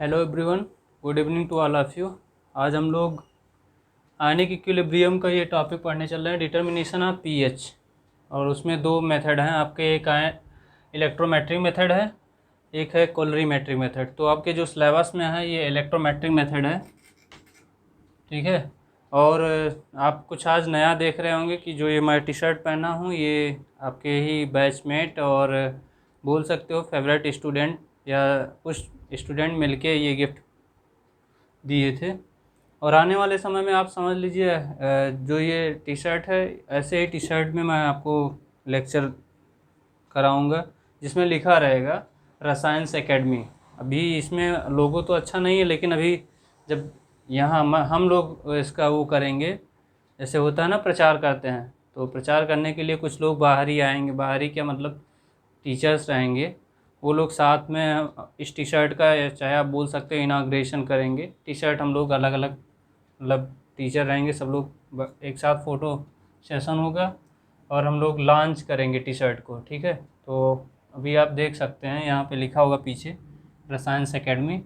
Hello everyone, good evening to all of you. आज हम लोग आयनिक इक्विलिब्रियम का ये टॉपिक पढ़ने चल रहे हैं, डिटर्मिनेशन ऑफ पीएच। और उसमें दो मेथड हैं आपके, एक इलेक्ट्रोमेट्रिक मेथड है, एक है कोलरीमेट्रिक मेथड। तो आपके जो सिलेबस में है ये इलेक्ट्रोमेट्रिक मेथड है, ठीक है। और आप कुछ आज नया देख रहे होंगे कि जो ये मैं टी शर्ट पहना हूँ ये आपके ही बैचमेट और बोल सकते हो फेवरेट स्टूडेंट या कुछ स्टूडेंट मिलके ये गिफ्ट दिए थे। और आने वाले समय में आप समझ लीजिए जो ये टी शर्ट है, ऐसे ही टी शर्ट में मैं आपको लेक्चर कराऊंगा जिसमें लिखा रहेगा रसायंस एकेडमी। अभी इसमें लोगो तो अच्छा नहीं है, लेकिन अभी जब यहाँ हम लोग इसका वो करेंगे, जैसे होता है ना प्रचार करते हैं, तो प्रचार करने के लिए कुछ लोग बाहर ही आएंगे। बाहर ही क्या मतलब, टीचर्स रहेंगे, वो लोग साथ में इस टी शर्ट का चाहे आप बोल सकते हो इनाग्रेशन करेंगे। टी शर्ट हम लोग अलग अलग मतलब टीचर रहेंगे, सब लोग एक साथ फ़ोटो सेशन होगा और हम लोग लॉन्च करेंगे टी शर्ट को, ठीक है। तो अभी आप देख सकते हैं यहाँ पे लिखा होगा पीछे रसायंस एकेडमी।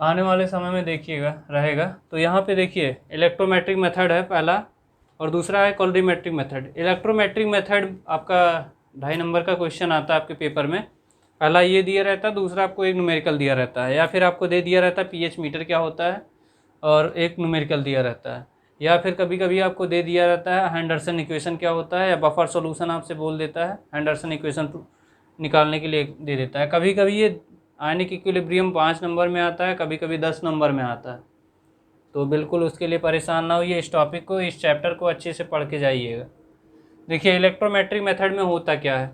आने वाले समय में देखिएगा रहेगा। तो यहाँ पे देखिए इलेक्ट्रोमेट्रिक मेथड है पहला, और दूसरा है कोलरीमेट्रिक मेथड। इलेक्ट्रोमेट्रिक मेथड आपका 2.5 नंबर का क्वेश्चन आता है आपके पेपर में। पहला ये दिया रहता है, दूसरा आपको एक न्यूमेरिकल दिया रहता है, या फिर आपको दे दिया रहता है पीएच मीटर क्या होता है और एक न्यूमेरिकल दिया रहता है, या फिर कभी कभी आपको दे दिया रहता है हेंडरसन इक्वेशन क्या होता है, या बफर सॉल्यूशन आपसे बोल देता है, हेंडरसन इक्वेशन निकालने के लिए दे देता है। कभी कभी ये आयनिक इक्विलिब्रियम 5 नंबर में आता है, कभी कभी 10 नंबर में आता है। तो बिल्कुल उसके लिए परेशान ना होइए, इस टॉपिक को, इस चैप्टर को अच्छे से पढ़ के जाइएगा। देखिए इलेक्ट्रोमेट्रिक मेथड में होता क्या है,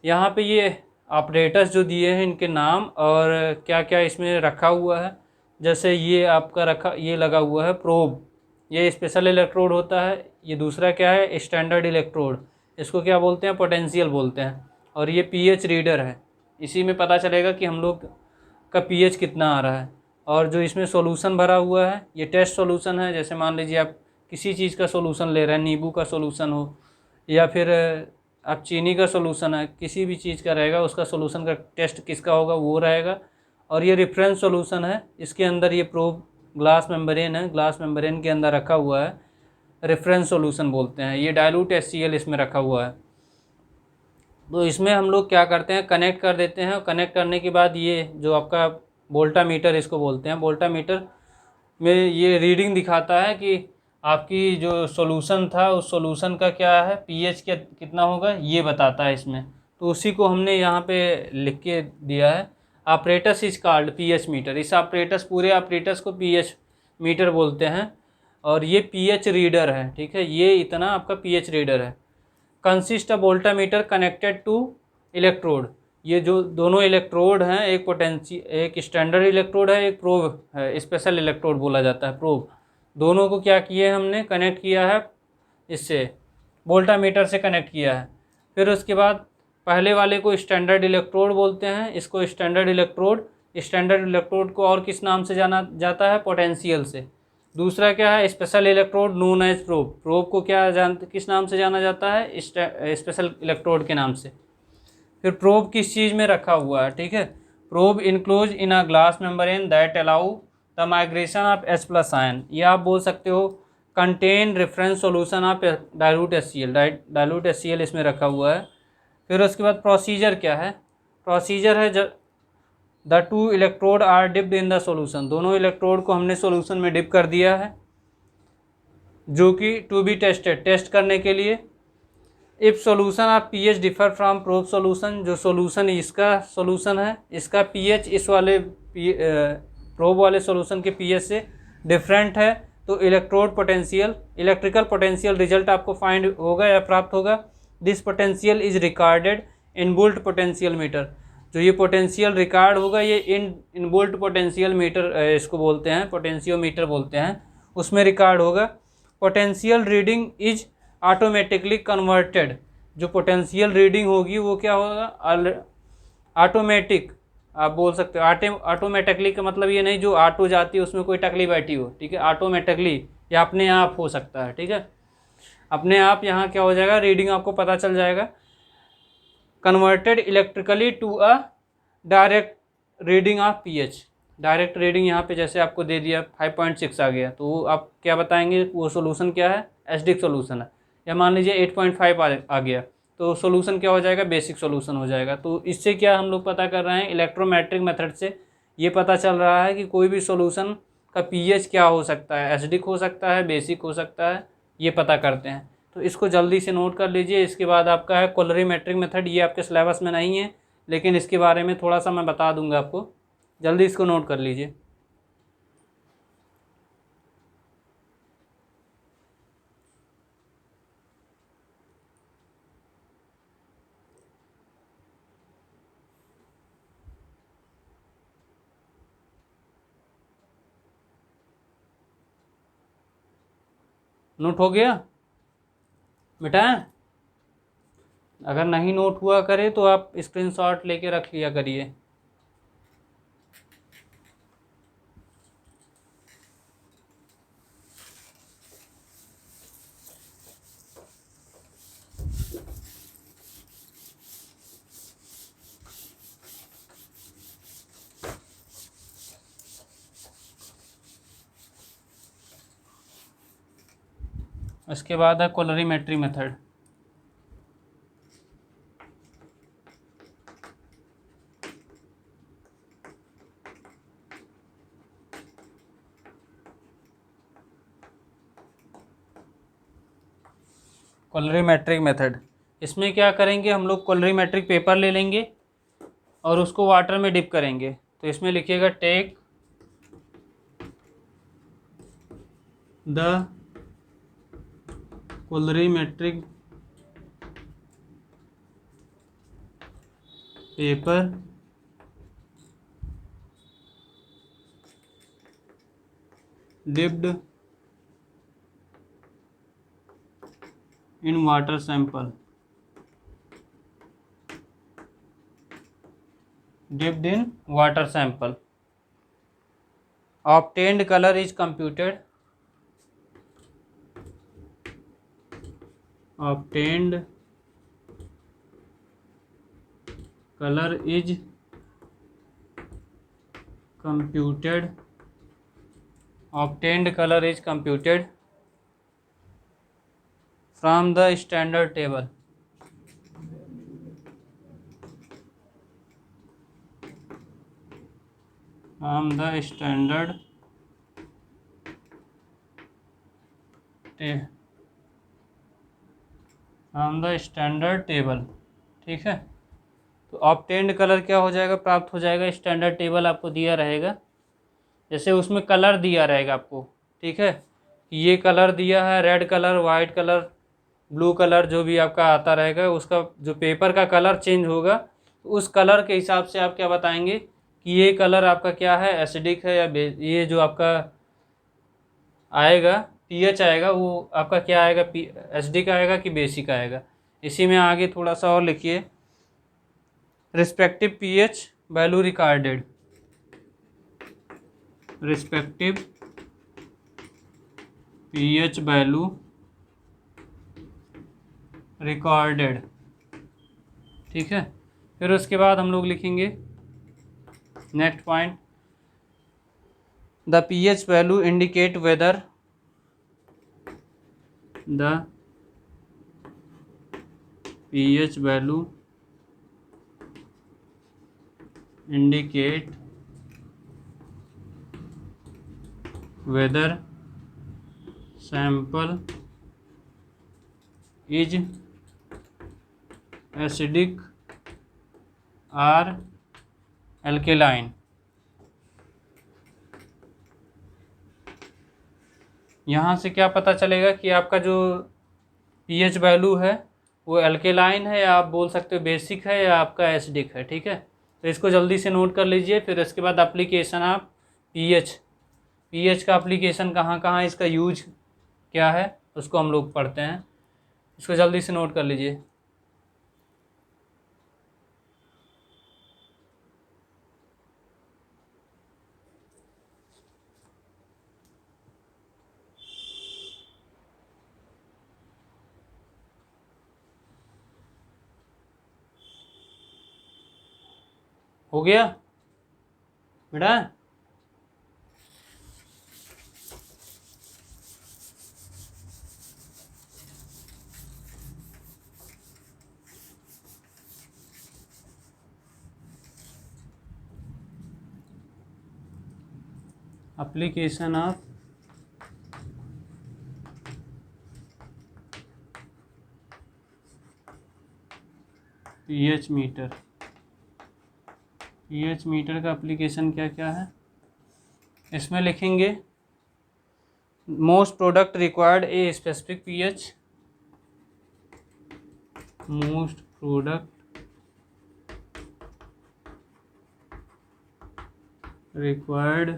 यहाँ पे ये ऑपरेटर्स जो दिए हैं इनके नाम और क्या क्या इसमें रखा हुआ है। जैसे ये आपका ये लगा हुआ है प्रोब, ये स्पेशल इलेक्ट्रोड होता है। ये दूसरा क्या है, स्टैंडर्ड इलेक्ट्रोड, इसको क्या बोलते हैं, पोटेंशियल बोलते हैं। और ये पीएच रीडर है, इसी में पता चलेगा कि हम लोग का पीएच कितना आ रहा है। और जो इसमें सॉल्यूशन भरा हुआ है ये टेस्ट सॉल्यूशन है। जैसे मान लीजिए आप किसी चीज़ का सॉल्यूशन ले रहे हैं, नींबू का सॉल्यूशन हो या फिर आप चीनी का सॉल्यूशन है, किसी भी चीज़ का रहेगा उसका सॉल्यूशन का टेस्ट किसका होगा वो रहेगा। और ये रेफरेंस सॉल्यूशन है, इसके अंदर ये प्रोब ग्लास मेम्ब्रेन है, ग्लास मेम्ब्रेन के अंदर रखा हुआ है, रेफरेंस सॉल्यूशन बोलते हैं। ये डाइल्यूट HCl इसमें रखा हुआ है। तो इसमें हम लोग क्या करते हैं, कनेक्ट कर देते हैं। कनेक्ट करने के बाद ये जो आपका वोल्टामीटर इसको बोलते हैं, वोल्टामीटर में ये रीडिंग दिखाता है कि आपकी जो सॉल्यूशन था उस सॉल्यूशन का क्या है, पीएच क्या कितना होगा ये बताता है इसमें। तो उसी को हमने यहाँ पे लिख के दिया है। Apparatus is called pH meter. इस ऑपरेटस, पूरे ऑपरेटस को पीएच मीटर बोलते हैं। और ये पीएच रीडर है, ठीक है, ये इतना आपका पीएच रीडर है। Consist of voltameter connected to electrode. ये जो दोनों इलेक्ट्रोड हैं, एक स्टैंडर्ड इलेक्ट्रोड है, एक प्रोब है, स्पेशल इलेक्ट्रोड बोला जाता है प्रोब। दोनों को क्या किए हमने, कनेक्ट किया है, इससे वोल्टामीटर से कनेक्ट किया है। फिर उसके बाद पहले वाले को स्टैंडर्ड इलेक्ट्रोड बोलते हैं, इसको स्टैंडर्ड इलेक्ट्रोड को और किस नाम से जाना जाता है, पोटेंशियल से। दूसरा क्या है, special electrode known as probe. Probe को किस नाम से जाना जाता है, स्पेशल इलेक्ट्रोड के नाम से। फिर प्रोब किस चीज़ में रखा हुआ है, ठीक है, probe enclose in a glass membrane that allow the migration of H+ ion. ये आप बोल सकते हो contain reference solution of dilute HCl। Dilute HCl इसमें रखा हुआ है। फिर उसके बाद प्रोसीजर क्या है, प्रोसीजर है the two electrode are dipped in the solution. दोनों इलेक्ट्रोड को हमने सॉल्यूशन में डिप कर दिया है, जो कि टू बी टेस्टेड, टेस्ट करने के लिए। If solution of pH differ from probe solution, जो सॉल्यूशन इसका सॉल्यूशन है, इसका पीएच इस वाले प्रोब वाले सॉल्यूशन के पीएच से डिफरेंट है, तो electrode potential, electrical potential result आपको फाइंड होगा या प्राप्त होगा। This potential is recorded inbuilt potential meter. जो ये पोटेंशियल रिकॉर्ड होगा ये इनबुल्ट पोटेंशियल मीटर इसको बोलते हैं, पोटेंशियोमीटर बोलते हैं, उसमें रिकॉर्ड होगा। Potential reading is automatically converted. जो पोटेंशियल रीडिंग होगी वो क्या होगा, ऑटोमेटिक आप बोल सकते हो। ऑटोमेटिकली का मतलब ये नहीं जो ऑटो जाती है उसमें कोई टकली बैठी हो, ठीक है, ऑटोमेटिकली या अपने आप हो सकता है, ठीक है, अपने आप यहाँ क्या हो जाएगा, रीडिंग आपको पता चल जाएगा। Converted electrically to a direct reading of pH. Direct reading यहाँ पे जैसे आपको दे दिया 5.6 आ गया, तो आप क्या बताएंगे वो सोल्यूशन क्या है, एसिडिक सोल्यूशन है। या मान लीजिए 8.5 आ गया, तो सोल्यूशन क्या हो जाएगा, बेसिक सोल्यूशन हो जाएगा। तो इससे क्या हम लोग पता कर रहे हैं, इलेक्ट्रोमेट्रिक मेथड से ये पता चल रहा है कि कोई भी सोल्यूशन का पीएच क्या हो सकता है, एसिडिक हो सकता है, बेसिक हो सकता है, ये पता करते हैं। तो इसको जल्दी से नोट कर लीजिए। इसके बाद आपका है कोलरीमेट्रिक मेथड, ये आपके सिलेबस में नहीं है लेकिन इसके बारे में थोड़ा सा मैं बता दूंगा आपको, जल्दी इसको नोट कर लीजिए। नोट हो गया बेटा? अगर नहीं नोट हुआ करे तो आप स्क्रीनशॉट लेके रख लिया करिए। इसके बाद है कोलरीमेट्री मेथड। कोलरीमेट्रिक मेथड, इसमें क्या करेंगे हम लोग, कोलरीमेट्रिक पेपर ले लेंगे और उसको वाटर में डिप करेंगे। तो इसमें लिखिएगा take the colorimetric paper dipped in water sample, dipped in water sample, obtained color is computed, obtained color is computed, obtained color is computed from the standard table, from the standard from the standard table। ठीक है, तो obtained colour क्या हो जाएगा, प्राप्त हो जाएगा, standard table आपको दिया रहेगा, जैसे उसमें कलर दिया रहेगा आपको। ठीक है, ये कलर दिया है, red colour, white colour, blue colour, जो भी आपका आता रहेगा, उसका जो पेपर का कलर चेंज होगा, तो उस कलर के हिसाब से आप क्या बताएंगे कि ये कलर आपका क्या है, एसिडिक है या ये जो आपका आएगा पीएच आएगा वो आपका क्या आएगा, एसिडिक आएगा कि बेसिक आएगा। इसी में आगे थोड़ा सा और लिखिए, respective pH value recorded, respective pH value recorded. ठीक है, फिर उसके बाद हम लोग लिखेंगे next point, the pH value indicate whether the pH value indicate whether sample is acidic or alkaline. यहाँ से क्या पता चलेगा कि आपका जो पीएच वैल्यू है वो एल्केलाइन है, या आप बोल सकते हो बेसिक है, या आपका एसिडिक है। ठीक है, तो इसको जल्दी से नोट कर लीजिए। फिर इसके बाद एप्लीकेशन आप पीएच, पीएच का एप्लीकेशन कहाँ कहाँ, इसका यूज क्या है, उसको हम लोग पढ़ते हैं। इसको जल्दी से नोट कर लीजिए। हो गया बेटा? Application of pH meter. PH meter का एप्लीकेशन क्या क्या है, इसमें लिखेंगे most product required a specific pH, most product required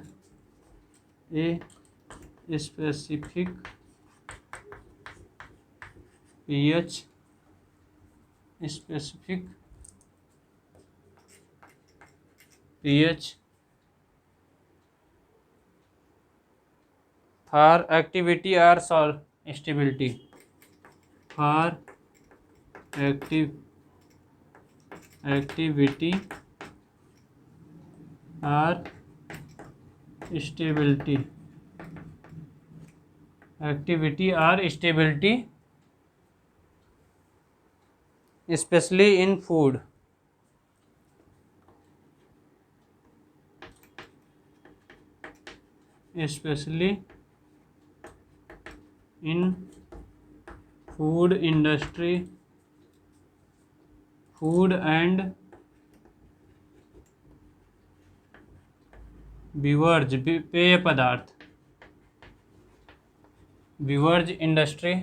a specific pH for activity or stability, for activity or stability, especially in food, industry, food and beverage, पेय पदार्थ, beverage industry,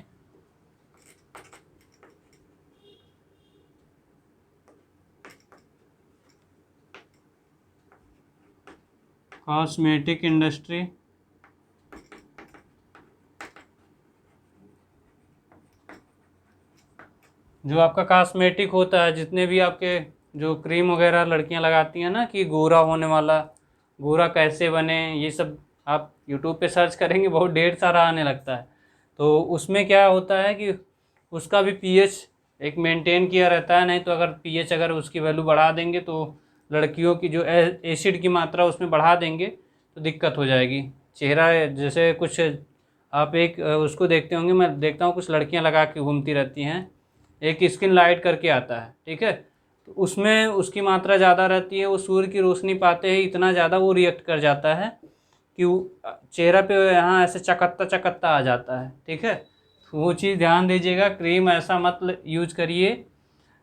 cosmetic industry, जो आपका cosmetic होता है, जितने भी आपके जो क्रीम वगैरह लड़कियां लगाती हैं ना कि गोरा होने वाला, गोरा कैसे बने, ये सब आप यूट्यूब पे सर्च करेंगे बहुत ढेर सारा आने लगता है। तो उसमें क्या होता है कि उसका भी पीएच एक मेंटेन किया रहता है, नहीं तो अगर पीएच अगर उसकी वैल्यू बढ़ा देंगे तो लड़कियों की जो एसिड की मात्रा उसमें बढ़ा देंगे तो दिक्कत हो जाएगी। चेहरा जैसे कुछ आप एक उसको देखते होंगे, मैं देखता हूँ कुछ लड़कियाँ लगा के घूमती रहती हैं, एक स्किन लाइट करके आता है, ठीक है, तो उसमें उसकी मात्रा ज़्यादा रहती है, वो सूर्य की रोशनी पाते ही इतना ज़्यादा वो रिएक्ट कर जाता है कि चेहरा पे यहाँ ऐसे चकत्ता चकत्ता आ जाता है, ठीक है। तो वो चीज़ ध्यान दीजिएगा, क्रीम ऐसा मत यूज करिए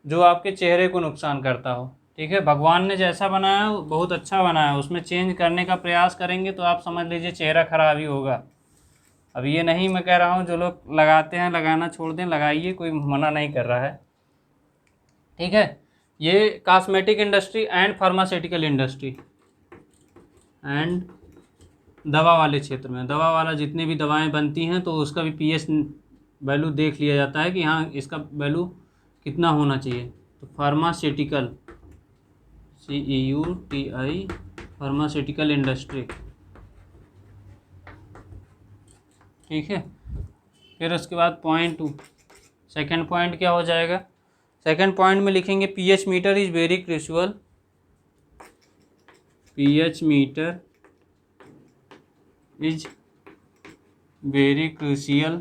जो आपके चेहरे को नुकसान करता हो, ठीक है। भगवान ने जैसा बनाया वो बहुत अच्छा बनाया, उसमें चेंज करने का प्रयास करेंगे तो आप समझ लीजिए चेहरा खराब ही होगा। अब ये नहीं मैं कह रहा हूँ जो लोग लगाते हैं लगाना छोड़ दें, लगाइए, कोई मना नहीं कर रहा है, ठीक है। ये cosmetic industry and pharmaceutical industry and दवा वाले क्षेत्र में, दवा वाला जितनी भी दवाएं बनती हैं तो उसका भी पीएच वैल्यू देख लिया जाता है कि हाँ इसका वैल्यू कितना होना चाहिए। तो फार्मास्यूटिकल, CEUTI, फार्मास्यूटिकल इंडस्ट्री, ठीक है। फिर उसके बाद पॉइंट 2, सेकेंड पॉइंट क्या हो जाएगा, सेकेंड पॉइंट में लिखेंगे pH meter is very crucial, pH meter is very crucial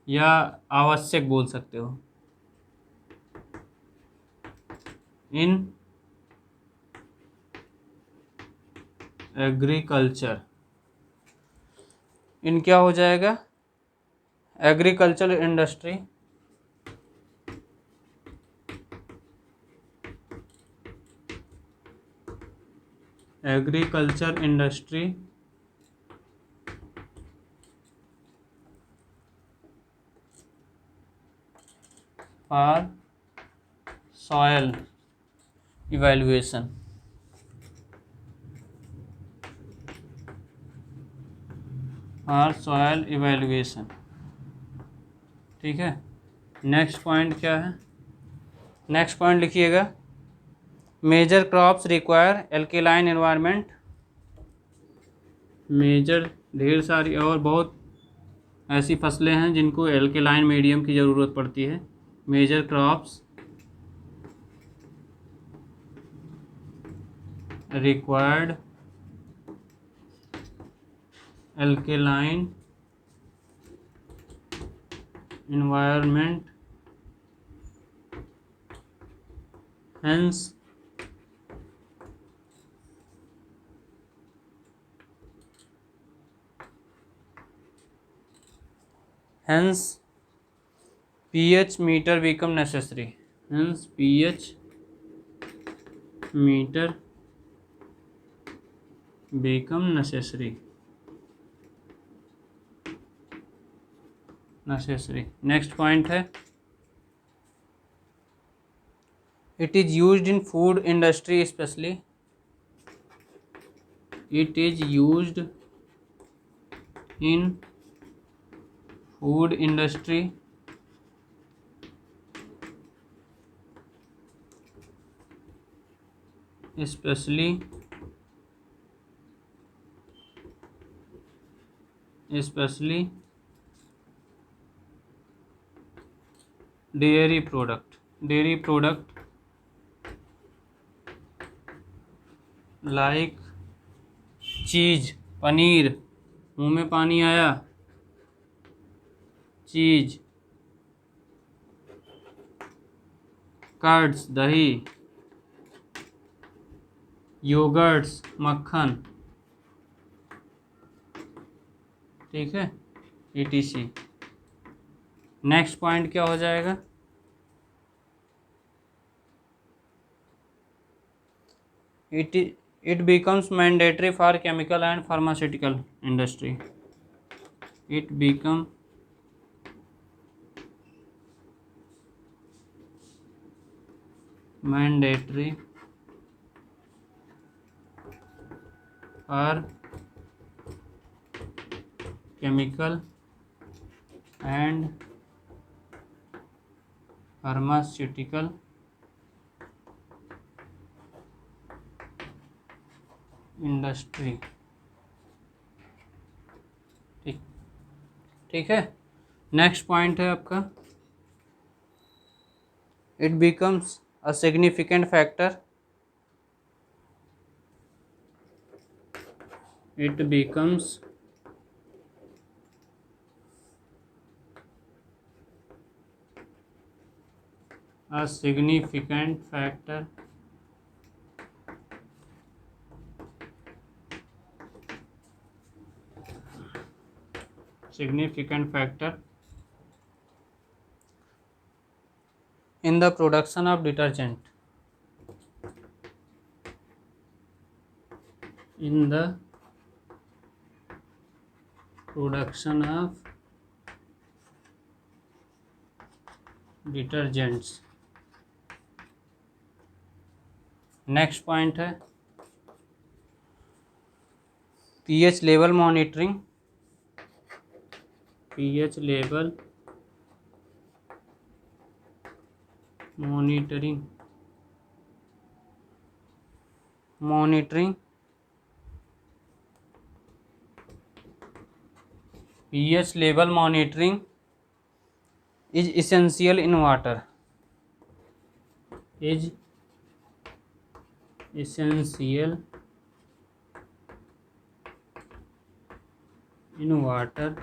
या आवश्यक बोल सकते हो, इन एग्रीकल्चर, इन क्या हो जाएगा, agriculture industry, agriculture industry for soil evaluation, और सॉयल इवैल्यूएशन, ठीक है। नेक्स्ट पॉइंट क्या है, नेक्स्ट पॉइंट लिखिएगा major crops require alkaline environment, major ढेर सारी और बहुत ऐसी फसलें हैं जिनको एल्केलाइन मीडियम की ज़रूरत पड़ती है। Major crops required alkaline environment, hence hence pH meter become necessary, hence pH meter become necessary. Next point है, it is used in food industry specially, it is used in food industry especially dairy product like चीज, पनीर, मुंह में पानी आया, चीज, curds, दही, yoghurts, मक्खन, ठीक है, etc. नेक्स्ट पॉइंट क्या हो जाएगा, it becomes mandatory for chemical and pharmaceutical industry, it become mandatory for chemical and pharmaceutical industry, ठीक है। नेक्स्ट पॉइंट है आपका, it becomes a significant factor, it becomes a significant factor in the production of detergent, in the production of detergents. Next point है, pH level monitoring, pH level monitoring pH level monitoring is essential in water, is essential in water,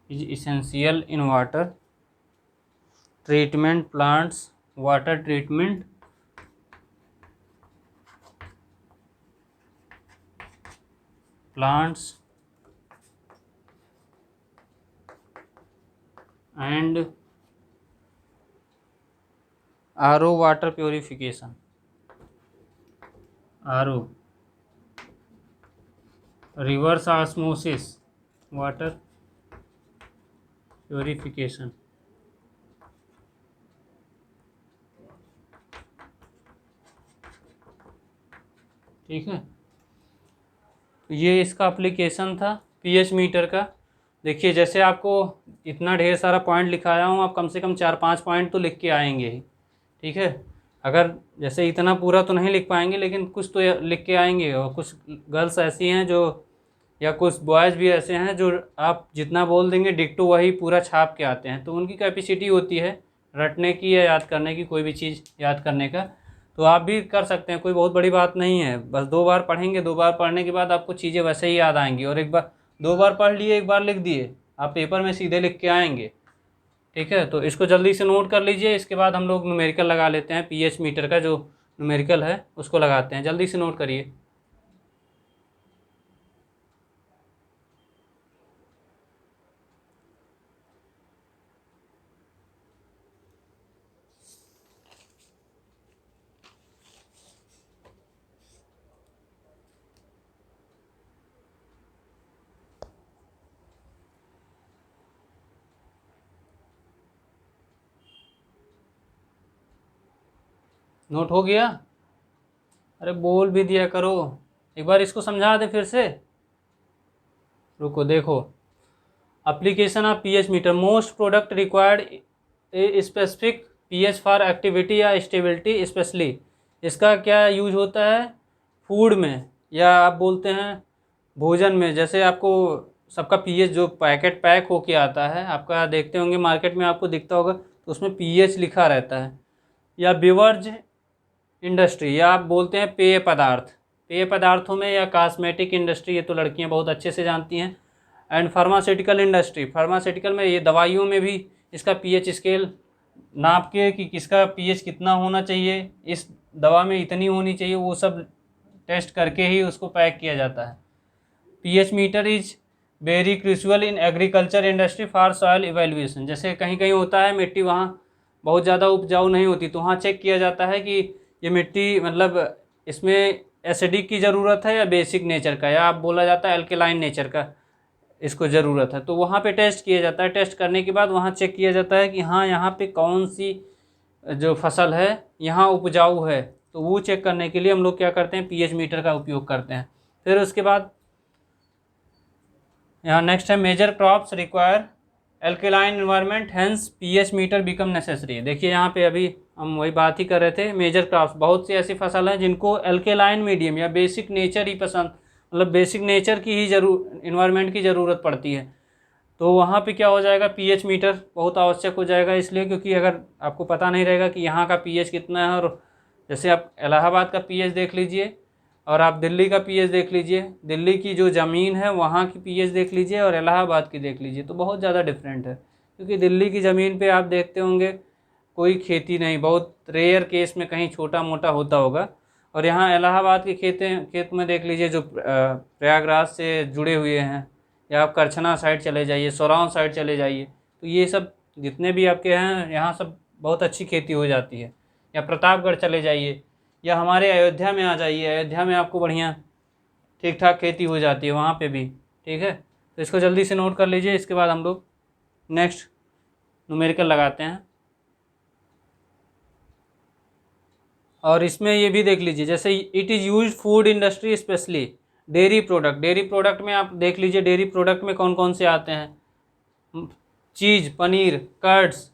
is essential in water treatment plants, water treatment plants and RO water purification, RO reverse osmosis water purification, ठीक है। तो ये इसका application था pH meter का। देखिए जैसे आपको इतना ढेर सारा पॉइंट लिखाया हूँ, आप कम से कम 4-5 पॉइंट तो लिख के आएंगे ही, ठीक है। अगर जैसे इतना पूरा तो नहीं लिख पाएंगे, लेकिन कुछ तो लिख के आएंगे। और कुछ गर्ल्स ऐसी हैं जो, या कुछ बॉयज़ भी ऐसे हैं जो आप जितना बोल देंगे डिक्टो वही पूरा छाप के आते हैं। तो उनकी कैपेसिटी होती है रटने की या याद करने की, कोई भी चीज़ याद करने का। तो आप भी कर सकते हैं, कोई बहुत बड़ी बात नहीं है। बस 2 बार पढ़ेंगे, 2 बार पढ़ने के बाद आपको चीज़ें वैसे ही याद आएंगी। और एक बार 2 बार पढ़ लिए, 1 बार लिख दिए, आप पेपर में सीधे लिख के आएंगे, ठीक है। तो इसको जल्दी से नोट कर लीजिए। इसके बाद हम लोग न्यूमेरिकल लगा लेते हैं, पीएच मीटर का जो न्यूमेरिकल है उसको लगाते हैं। जल्दी से नोट करिए। नोट हो गया? अरे बोल भी दिया करो, एक बार इसको समझा दे फिर से। रुको देखो, application of pH meter, most product required a specific pH for activity या स्टेबिलिटी स्पेशली। इसका क्या यूज होता है? फूड में, या आप बोलते हैं भोजन में। जैसे आपको सबका पीएच जो पैकेट पैक होके आता है, आपका देखते होंगे मार्केट में आपको दिखता होगा, तो उसमें पीएच लिखा रहता है। या बिवर्ज इंडस्ट्री, या आप बोलते हैं पेय पदार्थ, पेय पदार्थों में, या कॉस्मेटिक इंडस्ट्री, ये तो लड़कियां बहुत अच्छे से जानती हैं। एंड फार्मास्यूटिकल इंडस्ट्री, फार्मास्यूटिकल में ये दवाइयों में भी इसका पीएच स्केल नाप के कि किसका पीएच कितना होना चाहिए, इस दवा में इतनी होनी चाहिए, वो सब टेस्ट करके ही उसको पैक किया जाता है। PH meter is very crucial in agriculture industry for soil evaluation. जैसे कहीं कहीं होता है मिट्टी वहाँ बहुत ज़्यादा उपजाऊ नहीं होती, तो वहाँ चेक किया जाता है कि ये मिट्टी मतलब इसमें एसिडिक की ज़रूरत है या बेसिक नेचर का, या आप बोला जाता है अल्कलाइन नेचर का इसको ज़रूरत है, तो वहाँ पे टेस्ट किया जाता है। टेस्ट करने के बाद वहाँ चेक किया जाता है कि हाँ यहाँ पे कौन सी जो फसल है यहाँ उपजाऊ है, तो वो चेक करने के लिए हम लोग क्या करते हैं, पीएच मीटर का उपयोग करते हैं। फिर उसके बाद यहाँ नेक्स्ट है major crops require alkaline environment, hence pH meter become necessary. देखिए यहाँ पे अभी हम वही बात ही कर रहे थे, मेजर क्रॉप्स, बहुत सी ऐसी फसल हैं जिनको एल्केलाइन मीडियम या बेसिक नेचर ही पसंद, मतलब बेसिक नेचर की ही इन्वायरमेंट की ज़रूरत पड़ती है, तो वहाँ पे क्या हो जाएगा, पीएच मीटर बहुत आवश्यक हो जाएगा। इसलिए क्योंकि अगर आपको पता नहीं रहेगा कि यहाँ का पीएच कितना है, और जैसे आप इलाहाबाद का पीएच देख लीजिए और आप दिल्ली का पीएच देख लीजिए, दिल्ली की जो ज़मीन है वहाँ की पीएच देख लीजिए और इलाहाबाद की देख लीजिए, तो बहुत ज़्यादा डिफरेंट है। क्योंकि दिल्ली की ज़मीन पे आप देखते होंगे कोई खेती नहीं, बहुत रेयर केस में कहीं छोटा मोटा होता होगा, और यहाँ इलाहाबाद के खेत में देख लीजिए जो प्रयागराज से जुड़े हुए हैं, या आप करछना साइड चले जाइए, सोरावन साइड चले जाइए, तो ये सब जितने भी आपके हैं यहाँ सब बहुत अच्छी खेती हो जाती है। या प्रतापगढ़ चले जाइए, या हमारे अयोध्या में आ जाइए, अयोध्या में आपको बढ़िया ठीक ठाक खेती हो जाती है वहाँ पे भी। ठीक है, तो इसको जल्दी से नोट कर लीजिए। इसके बाद हम लोग नेक्स्ट न्यूमेरिकल लगाते हैं, और इसमें ये भी देख लीजिए, जैसे it is use food industry specially dairy product. Dairy product में आप देख लीजिए, डेयरी प्रोडक्ट में कौन कौन से आते हैं, चीज़, पनीर, कर्ड्स,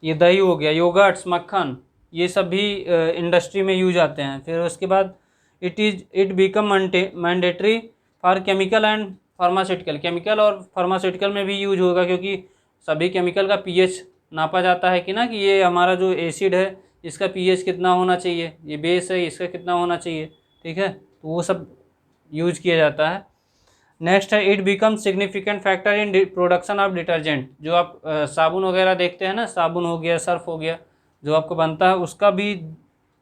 ये दही हो गया, योगर्ट्स, मक्खन, ये सब भी इंडस्ट्री में यूज आते हैं। फिर उसके बाद it become mandatory for chemical and pharmaceutical, chemical और फार्मास्यूटिकल में भी यूज होगा, क्योंकि सभी केमिकल का पीएच नापा जाता है कि ना, कि ये हमारा जो एसिड है इसका पीएच कितना होना चाहिए, ये बेस है इसका कितना होना चाहिए। ठीक है, तो वो सब यूज किया जाता है। नेक्स्ट है it become significant factor in production of detergent. जो आप साबुन वगैरह देखते हैं ना, साबुन हो गया, सर्फ हो गया, जो आपको बनता है उसका भी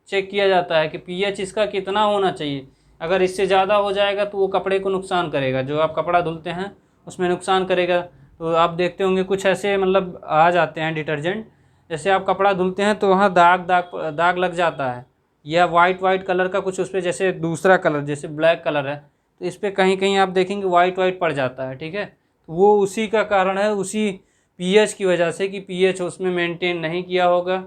चेक किया जाता है कि पीएच इसका कितना होना चाहिए। अगर इससे ज़्यादा हो जाएगा तो वो कपड़े को नुकसान करेगा, जो आप कपड़ा धुलते हैं उसमें नुकसान करेगा। तो आप देखते होंगे कुछ ऐसे मतलब आ जाते हैं डिटर्जेंट, जैसे आप कपड़ा धुलते हैं तो वहाँ दाग दाग दाग लग जाता है, या वाइट वाइट कलर का कुछ उस पर, जैसे दूसरा कलर जैसे ब्लैक कलर है तो इस पर कहीं कहीं आप देखेंगे वाइट वाइट पड़ जाता है। ठीक है, तो वो उसी का कारण है, उसी पीएच की वजह से, कि पीएच उसमें मेंटेन नहीं किया होगा,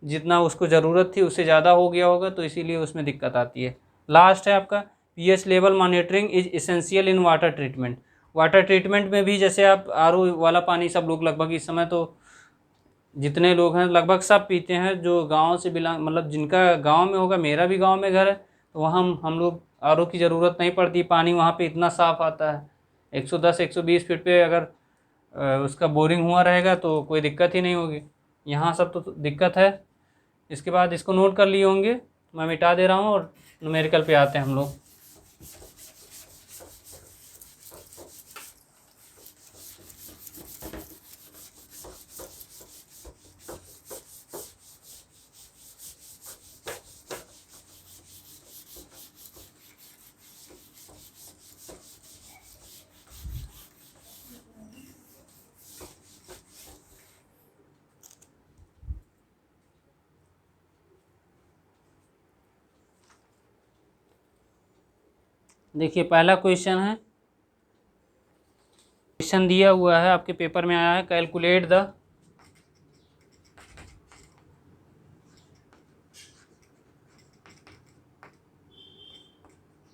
जितना उसको ज़रूरत थी उससे ज़्यादा हो गया होगा, तो इसीलिए उसमें दिक्कत आती है। लास्ट है आपका pH level monitoring is essential in water treatment. Water treatment में भी जैसे आप आरओ वाला पानी सब लोग लगभग इस समय तो जितने लोग हैं लगभग सब पीते हैं, जो गांव से बिलोंग मतलब जिनका गांव में होगा, मेरा भी गांव में घर है, तो वहाँ हम लोग आरओ की ज़रूरत नहीं पड़ती, पानी वहाँ पे इतना साफ़ आता है। 110 120 फीट पे अगर उसका बोरिंग हुआ रहेगा तो कोई दिक्कत ही नहीं होगी। यहाँ सब तो दिक्कत है। इसके बाद इसको नोट कर लिए होंगे, मैं मिटा दे रहा हूँ और न्यूमेरिकल पे आते हैं हम लोग। देखिए पहला क्वेश्चन है, क्वेश्चन दिया हुआ है आपके पेपर में आया है, calculate the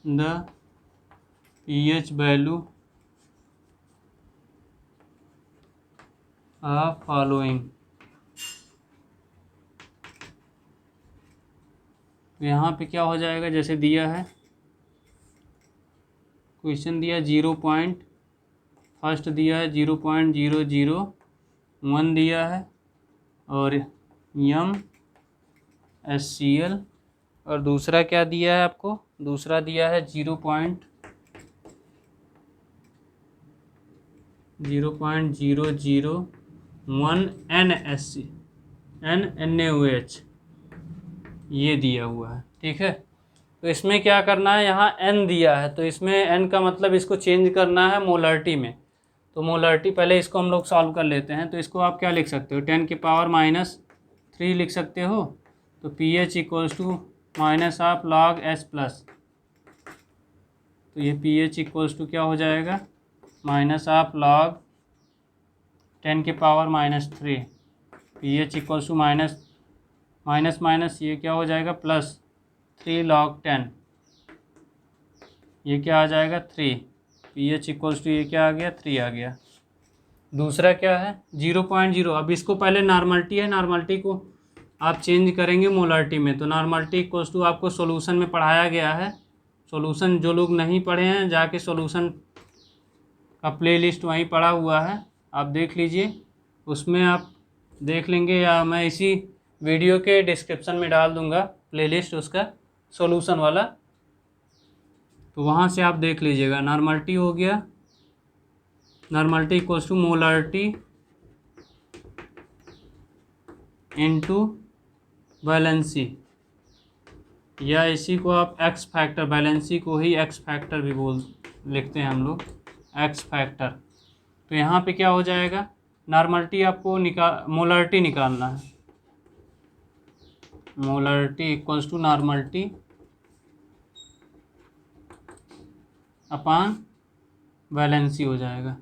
the pH value of following. यहाँ पे क्या हो जाएगा, जैसे दिया है क्वेश्चन दिया 0. फर्स्ट दिया है 0.001 दिया है और MnSCl, और दूसरा क्या दिया है आपको, दूसरा दिया है 0.001 NaOH, ये दिया हुआ है। ठीक है, तो इसमें क्या करना है, यहाँ n दिया है तो इसमें n का मतलब इसको चेंज करना है मोलरिटी में। तो मोलरिटी पहले इसको हम लोग सॉल्व कर लेते हैं। तो इसको आप क्या लिख सकते हो, 10⁻³ लिख सकते हो। तो pH equals to minus of log H plus, तो ये pH इक्वल्स टू क्या हो जाएगा, minus of log 10⁻³ pH equals to minus minus minus, ये क्या हो जाएगा प्लस 3 log 10, ये क्या आ जाएगा 3, pH इक्वल्स टू ये क्या आ गया 3 आ गया। दूसरा क्या है 0.0, अब इसको पहले नॉर्मलिटी है, नॉर्मलिटी को आप चेंज करेंगे मोलरिटी में। तो नॉर्मलिटी इक्वल्स टू आपको सॉल्यूशन में पढ़ाया गया है। सॉल्यूशन जो लोग नहीं पढ़े हैं जाके सॉल्यूशन का प्लेलिस्ट वहीं पड़ा हुआ है, आप देख लीजिए, उसमें आप देख लेंगे, या मैं इसी वीडियो के डिस्क्रिप्शन में डाल दूंगा प्लेलिस्ट उसका सॉल्यूशन वाला, तो वहाँ से आप देख लीजिएगा। नॉर्मलिटी हो गया, normality equals to molarity into valency, या इसी को आप एक्स फैक्टर, वैलेंसी को ही एक्स फैक्टर भी लिखते हैं हम लोग, एक्स फैक्टर। तो यहाँ पे क्या हो जाएगा, नॉर्मलिटी आपको मोलरिटी निकालना है, molarity equals to normality upon valency हो जाएगा।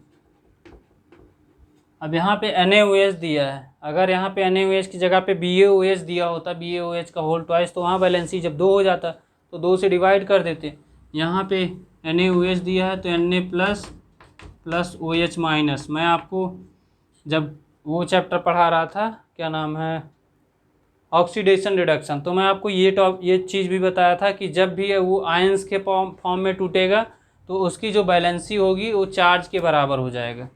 अब यहाँ पे NaOH दिया है, अगर यहाँ पे NaOH की जगह पे BaOH दिया होता, BaOH का होल ट्वाइस, तो वहाँ वैलेंसी जब 2 हो जाता तो 2 से डिवाइड कर देते। यहाँ पे NaOH दिया है तो Na plus plus OH minus. मैं आपको जब वो चैप्टर पढ़ा रहा था, क्या नाम है, ऑक्सीडेशन रिडक्शन, तो मैं आपको ये चीज़ भी बताया था कि जब भी वो आयंस के फॉर्म में टूटेगा तो उसकी जो बैलेंसी होगी वो चार्ज के बराबर हो जाएगा।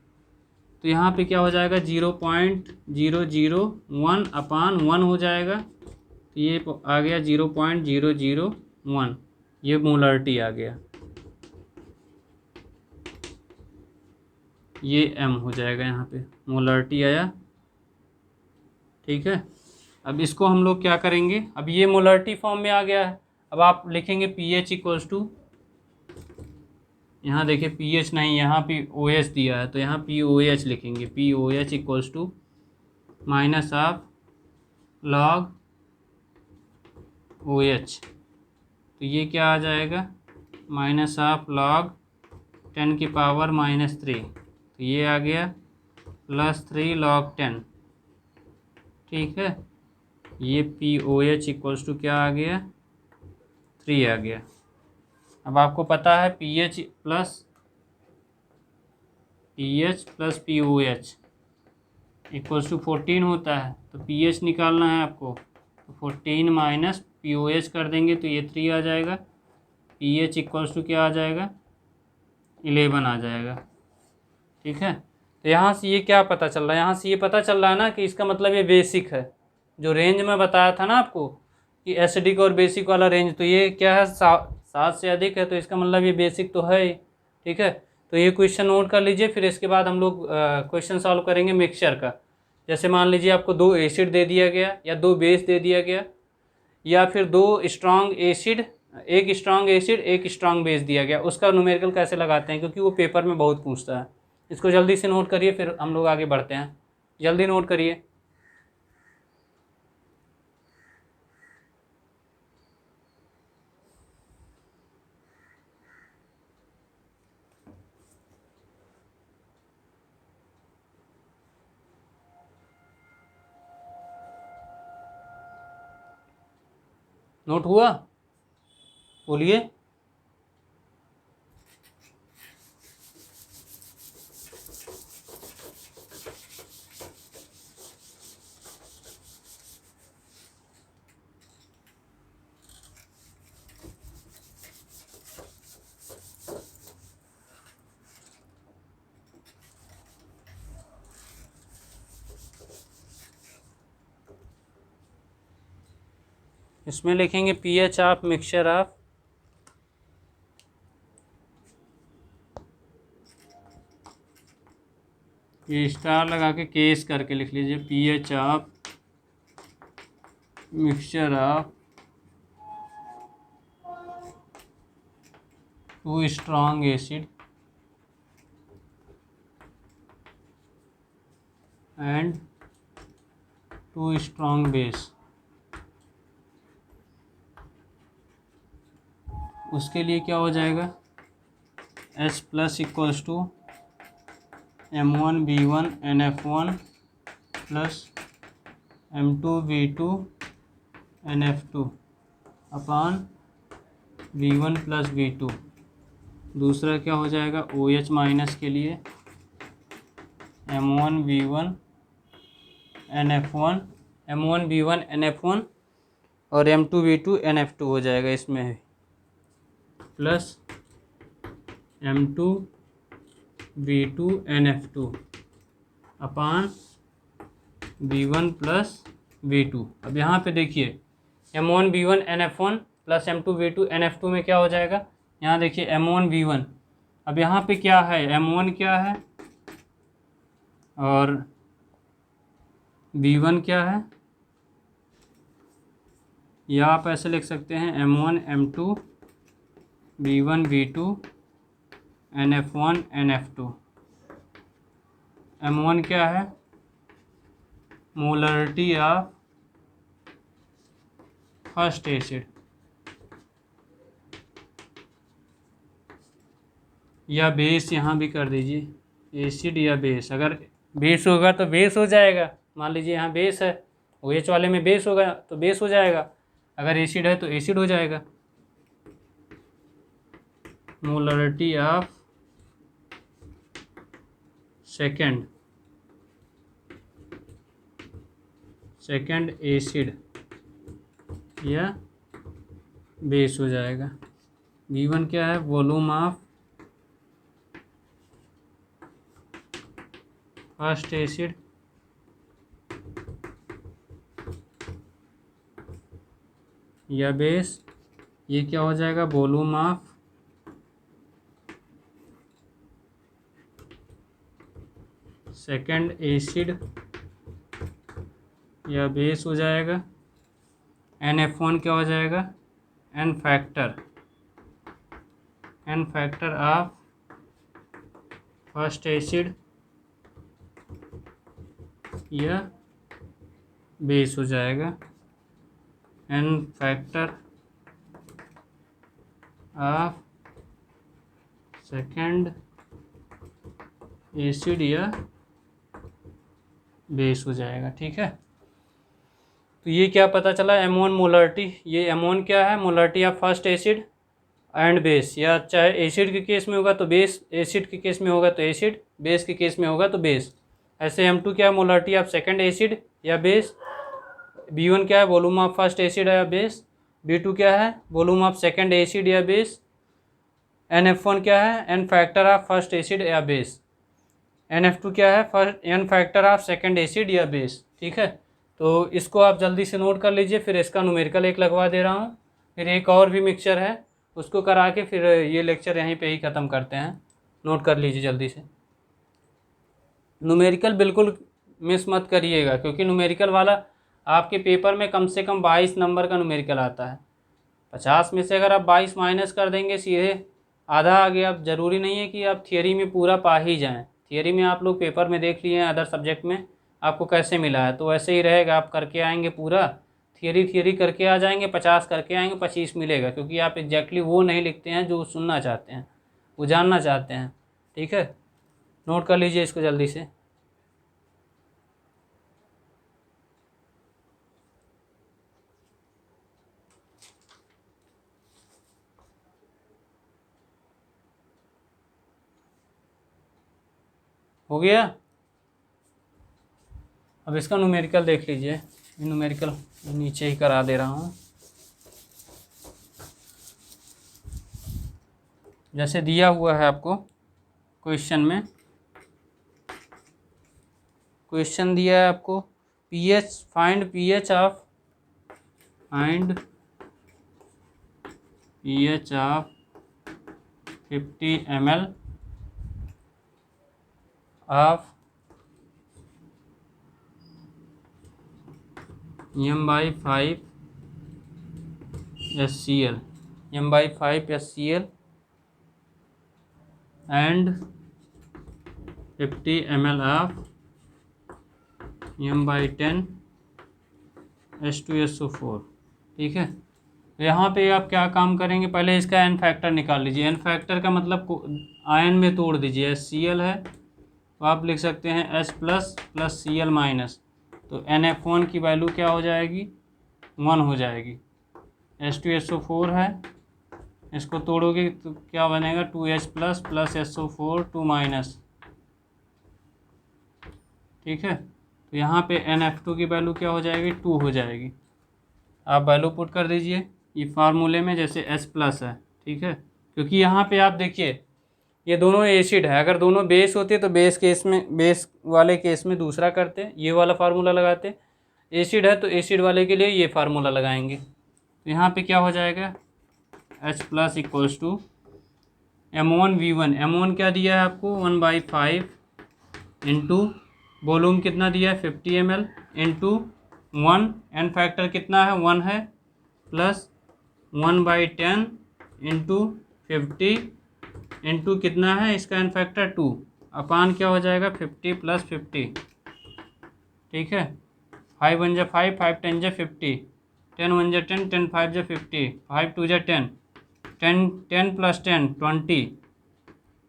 तो यहाँ पे क्या हो जाएगा 0.001 अपान 1 हो जाएगा, तो ये आ गया 0.001, ये मोलरिटी आ गया, ये m हो जाएगा, यहाँ पे मोलरिटी आया। ठीक है, अब इसको हम लोग क्या करेंगे, अब ये मोलरिटी फॉर्म में आ गया है। अब आप लिखेंगे pH इक्वल्स टू, यहाँ देखिए pH नहीं, यहाँ पे OH दिया है तो यहाँ POH लिखेंगे, POH equals to minus of log OH, तो ये क्या आ जाएगा, माइनस ऑफ log 10⁻³ तो ये आ गया प्लस 3 log 10। ठीक है, ये POH इक्वल्स टू क्या आ गया 3 आ गया। अब आपको पता है pH plus POH equals to 14 होता है, तो pH निकालना है आपको, तो 14 माइनस POH कर देंगे तो ये 3 आ जाएगा, pH इक्वल्स टू क्या आ जाएगा 11 आ जाएगा। ठीक है, तो यहाँ से ये क्या पता चल रहा है, यहाँ से ये पता चल रहा है ना कि इसका मतलब ये बेसिक है। जो रेंज में बताया था ना आपको कि एसिडिक और बेसिक वाला रेंज, तो ये क्या है 7 से अधिक है, तो इसका मतलब ये बेसिक तो है ही। ठीक है, तो ये क्वेश्चन नोट कर लीजिए, फिर इसके बाद हम लोग क्वेश्चन सॉल्व करेंगे मिक्सचर का। जैसे मान लीजिए आपको 2 एसिड दे दिया गया या 2 बेस दे दिया गया, या फिर 2 स्ट्रॉन्ग एसिड, एक स्ट्रॉन्ग एसिड एक स्ट्रॉन्ग बेस दिया गया, उसका न्यूमेरिकल कैसे लगाते हैं, क्योंकि वो पेपर में बहुत पूछता है। इसको जल्दी से नोट करिए, फिर हम लोग आगे बढ़ते हैं। जल्दी नोट करिए। नोट हुआ, बोलिए। इसमें लिखेंगे pH ऑफ मिक्सचर ऑफ ये स्टार लगा के केस करके लिख लीजिए, pH of mixture of 2 strong acid and 2 strong base. उसके लिए क्या हो जाएगा, H plus equals to M1B1NF1 plus M2B2NF2 upon V1 plus V2। दूसरा क्या हो जाएगा, OH माइनस के लिए M1B1NF1 और M2B2NF2 हो जाएगा इसमें, प्लस M2B2NF2 अपान B1 प्लस B2। अब यहाँ पे देखिए M1B1NF1 प्लस M2B2NF2 में क्या हो जाएगा, यहाँ देखिए M1B1, अब यहाँ पे क्या है, M1 क्या है और B1 क्या है, या आप ऐसे लिख सकते हैं M1 M2 B1 B2 NF1 NF2। M1 क्या है, मोलरिटी ऑफ फर्स्ट एसिड, या बेस यहाँ भी कर दीजिए, एसिड या बेस। अगर बेस होगा तो बेस हो जाएगा, मान लीजिए यहाँ बेस है, OH वाले में बेस होगा तो बेस हो जाएगा, अगर एसिड है तो एसिड हो जाएगा। मोलरिटी ऑफ सेकेंड एसिड या बेस हो जाएगा। V1 क्या है, वॉल्यूम ऑफ फर्स्ट एसिड या बेस, ये क्या हो जाएगा, वॉल्यूम ऑफ सेकेंड एसिड या बेस हो जाएगा। NF1 क्या हो जाएगा, N factor of first acid या बेस हो जाएगा, N factor of second acid या बेस हो जाएगा। ठीक है, तो ये क्या पता चला, M1 मोलरिटी, ये M1 क्या है, molarity of first acid and base, या चाहे एसिड के केस में होगा तो बेस, एसिड के केस में होगा तो एसिड, बेस के केस में होगा तो बेस। ऐसे M2 क्या है, मोलरिटी ऑफ सेकेंड एसिड या बेस। B1 क्या है, वॉल्यूम ऑफ फर्स्ट एसिड या बेस। B2 क्या है, वॉल्यूम ऑफ सेकेंड एसिड या बेस। NF1 क्या है, N factor of first acid या बेस। NF2 क्या है, N factor of second acid या बेस। ठीक है, तो इसको आप जल्दी से नोट कर लीजिए, फिर इसका न्यूमेरिकल एक लगवा दे रहा हूँ, फिर एक और भी मिक्सचर है उसको करा के फिर ये लेक्चर यहीं पे ही ख़त्म करते हैं। नोट कर लीजिए जल्दी से, न्यूमेरिकल बिल्कुल मिस मत करिएगा, क्योंकि न्यूमेरिकल वाला आपके पेपर में कम से कम 22 नंबर का न्यूमेरिकल आता है। 50 में से अगर आप 22 माइनस कर देंगे, सीधे आधा आ गया। अब ज़रूरी नहीं है कि आप थियरी में पूरा पा ही जाएँ, थियरी में आप लोग पेपर में देख लिए हैं अदर सब्जेक्ट में आपको कैसे मिला है, तो वैसे ही रहेगा, आप करके आएंगे पूरा, थियरी करके आ जाएंगे, 50 करके आएंगे, 25 मिलेगा, क्योंकि आप एग्जैक्टली वो नहीं लिखते हैं जो सुनना चाहते हैं, वो जानना चाहते हैं। ठीक है, नोट कर लीजिए इसको जल्दी से। हो गया, अब इसका न्यूमेरिकल देख लीजिए, न्यूमेरिकल नीचे ही करा दे रहा हूँ। जैसे दिया हुआ है आपको क्वेश्चन में, क्वेश्चन दिया है आपको, find pH of pH of 50 ml of m/5 SCl, m/5 SCl and 50 ml of m/10 H2SO4। ठीक है, तो यहाँ पे आप क्या काम करेंगे, पहले इसका एन फैक्टर निकाल लीजिए। एन फैक्टर का मतलब आयन में तोड़ दीजिए। HCl है तो आप लिख सकते हैं H plus plus Cl minus, तो NF1 की वैल्यू क्या हो जाएगी, 1 हो जाएगी। H2SO4 है, इसको तोड़ोगे तो क्या बनेगा, 2H plus plus SO4 2 minus. ठीक है, तो यहाँ पे NF2 की वैल्यू क्या हो जाएगी, 2 हो जाएगी। आप वैल्यू पुट कर दीजिए ये फार्मूले में, जैसे H प्लस है। ठीक है, क्योंकि यहाँ पे आप देखिए ये दोनों एसिड है, अगर दोनों बेस होते तो बेस केस में, बेस वाले केस में दूसरा करते, ये वाला फार्मूला लगाते। एसिड है तो एसिड वाले के लिए ये फार्मूला लगाएंगे। तो यहाँ पे क्या हो जाएगा, H plus equals to M1V1। M1 क्या दिया है आपको, 1/5 इंटू वॉल्यूम कितना दिया है 50 ml इंटू 1, एन फैक्टर कितना है 1 है, प्लस 1/10 इंटू 50 इंटू कितना है इसका एन फैक्टर 2, अपान क्या हो जाएगा 50 प्लस 50। ठीक है, 5 1 जा 5, 5 10 जा 50, 10 1 जा 10, 10 5 जा 50, 5 2 जा 10, 10 10 प्लस 10 20,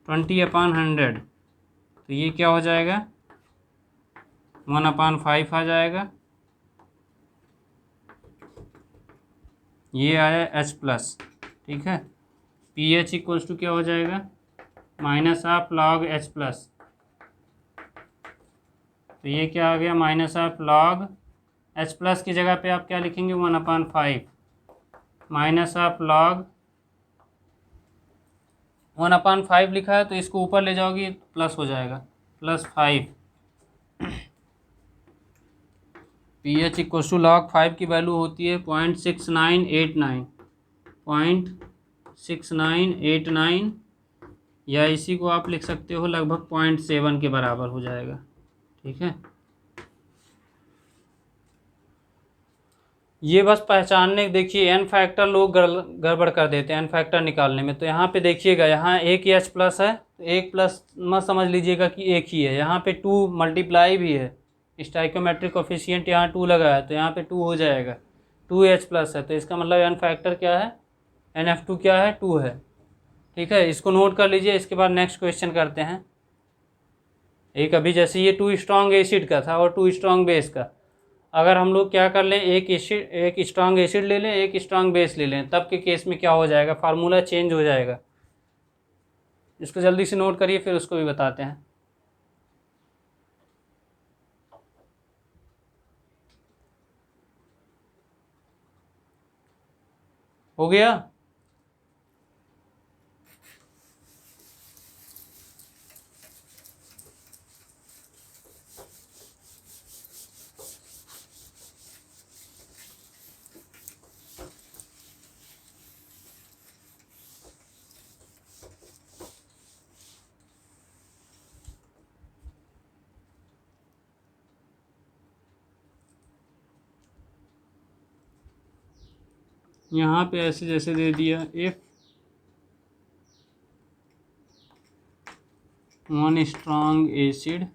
20 अपान 100। तो ये क्या हो जाएगा 1/5 आ जाएगा। ये आया H प्लस। ठीक है, pH इक्वल्स टू क्या हो जाएगा, minus of log H plus. तो ये क्या आ गया, minus of log H plus की जगह पे आप क्या लिखेंगे 1/5 माइनस ऑफ लॉग 1/5 लिखा है तो इसको ऊपर ले जाओगी प्लस हो जाएगा, plus 5। pH equals to log 5 की वैल्यू होती है 0.6989, 0.6989, या इसी को आप लिख सकते हो लगभग 0.7 के बराबर हो जाएगा। ठीक है, ये बस पहचानने, देखिए एन फैक्टर लोग गड़बड़ कर देते हैं एन फैक्टर निकालने में। तो यहाँ पे देखिएगा, यहाँ एक ही H प्लस है तो एक प्लस मत समझ लीजिएगा कि एक ही है, यहाँ पे 2 मल्टीप्लाई भी है, स्टाइकोमेट्रिक कोफिशिएंट यहाँ 2 लगा है तो यहाँ पे 2 हो जाएगा। 2H प्लस है तो इसका मतलब एन फैक्टर क्या है, NF2 क्या है, 2 है। ठीक है, इसको नोट कर लीजिए। इसके बाद नेक्स्ट क्वेश्चन करते हैं। एक अभी जैसे ये 2 स्ट्रॉन्ग एसिड का था और 2 स्ट्रॉन्ग बेस का, अगर हम लोग क्या कर लें, एक एसिड, एक स्ट्रॉन्ग एसिड ले लें, एक स्ट्रॉन्ग बेस ले लें, तब के केस में क्या हो जाएगा, फार्मूला चेंज हो जाएगा। इसको जल्दी से नोट करिए फिर उसको भी बताते हैं। हो गया, यहाँ पे ऐसे जैसे दे दिया, if one strong acid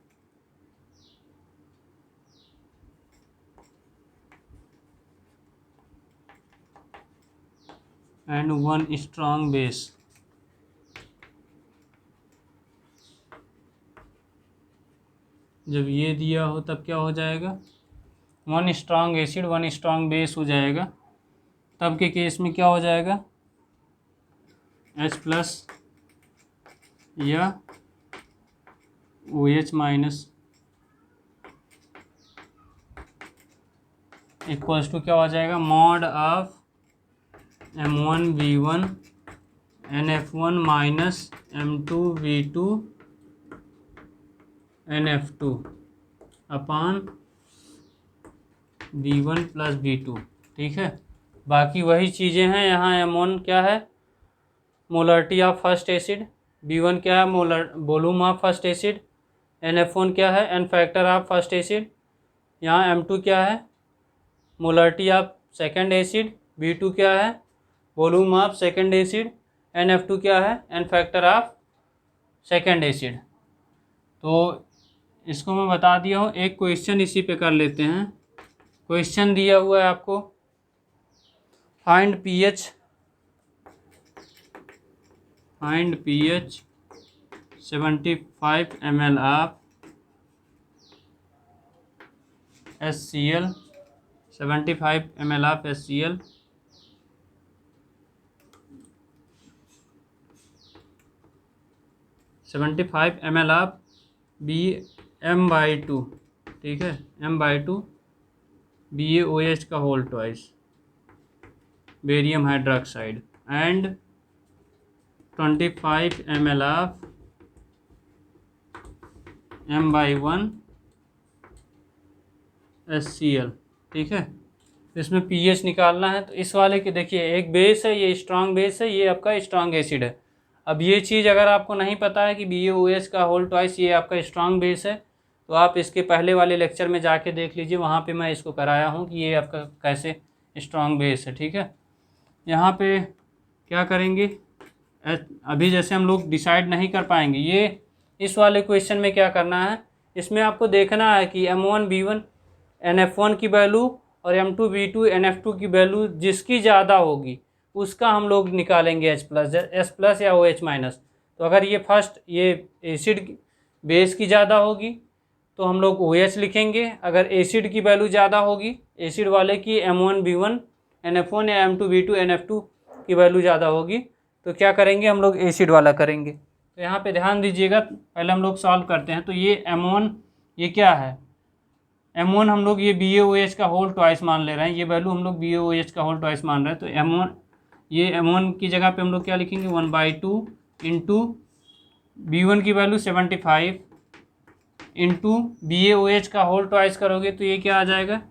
and one strong base, जब ये दिया हो तब क्या हो जाएगा, one strong acid one strong base हो जाएगा। तब के केस में क्या हो जाएगा, H प्लस या OH माइनस इक्वल्स टू क्या हो जाएगा, mod of M1V1 NF1 minus M2V2 NF2 upon V1 plus V2। ठीक है, बाकी वही चीज़ें हैं। यहाँ M1 क्या है, molarity of first acid, B1 क्या है, molar volume of first acid, NF1 क्या है, N factor of first acid. यहाँ M2 क्या है, molarity of second acid, B2 क्या है, volume of second acid, NF2 क्या है, N factor of second acid. तो इसको मैं बता दिया हूँ। एक क्वेश्चन इसी पे कर लेते हैं। क्वेश्चन दिया हुआ है आपको, find pH 75 ml of HCl, 75 ml of HCl, 75 ml of M/2, ठीक है, M/2 BaOH का whole twice, barium hydroxide, and 25 ml of M/1 HCl, ठीक है। तो इसमें pH निकालना है। तो इस वाले के देखिए, एक बेस है, ये स्ट्रांग बेस है, ये आपका स्ट्रांग एसिड है। अब ये चीज़ अगर आपको नहीं पता है कि BaOH का होल ट्वाइस ये आपका स्ट्रांग बेस है, तो आप इसके पहले वाले लेक्चर में जाके देख लीजिए, वहाँ पे मैं इसको कराया हूँ कि ये आपका कैसे स्ट्रांग बेस है, ठीक है। यहाँ पे क्या करेंगे, अभी जैसे हम लोग डिसाइड नहीं कर पाएंगे, ये इस वाले क्वेश्चन में क्या करना है, इसमें आपको देखना है कि M1 B1 NF1 की वैल्यू और M2 B2 NF2 की वैल्यू जिसकी ज़्यादा होगी उसका हम लोग निकालेंगे H+ या OH-। तो अगर ये फर्स्ट ये एसिड बेस की ज़्यादा होगी तो हम लोग OH लिखेंगे। अगर एसिड की वैल्यू ज़्यादा होगी, एसिड वाले की M1 B1 NF1 या M2 B2 NF2 की वैल्यू ज़्यादा होगी, तो क्या करेंगे, हम लोग एसिड वाला करेंगे। तो यहाँ पे ध्यान दीजिएगा, पहले हम लोग सॉल्व करते हैं। तो ये M1 ये क्या है, M1 हम लोग ये BaOH का होल ट्वाइस मान ले रहे हैं, ये वैल्यू हम लोग BaOH का होल ट्वाइस मान रहे हैं। तो M1 ये M1 की जगह पे हम लोग क्या लिखेंगे, 1/2 इंटू B1 की वैल्यू 75 इंटू BaOH का होल ट्वाइस करोगे तो ये क्या आ जाएगा,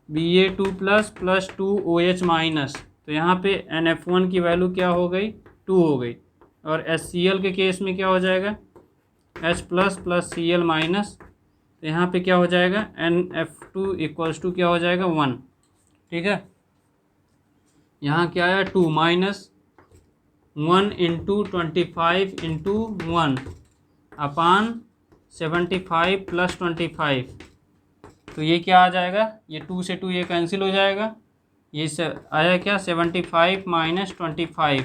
Ba2 प्लस 2OH माइनस। तो यहाँ पे NF1 की वैल्यू क्या हो गई, 2 हो गई। और HCl के केस में क्या हो जाएगा, H+ प्लस Cl माइनस। तो यहाँ पे क्या हो जाएगा, NF2 इक्वल्स टू क्या हो जाएगा, 1, ठीक है। यहाँ क्या आया, 2 माइनस 1 इंटू 25 इंटू 1 अपान 75 प्लस 25। तो ये क्या आ जाएगा, ये 2 से 2 ये कैंसिल हो जाएगा। ये आया क्या, 75 माइनस 25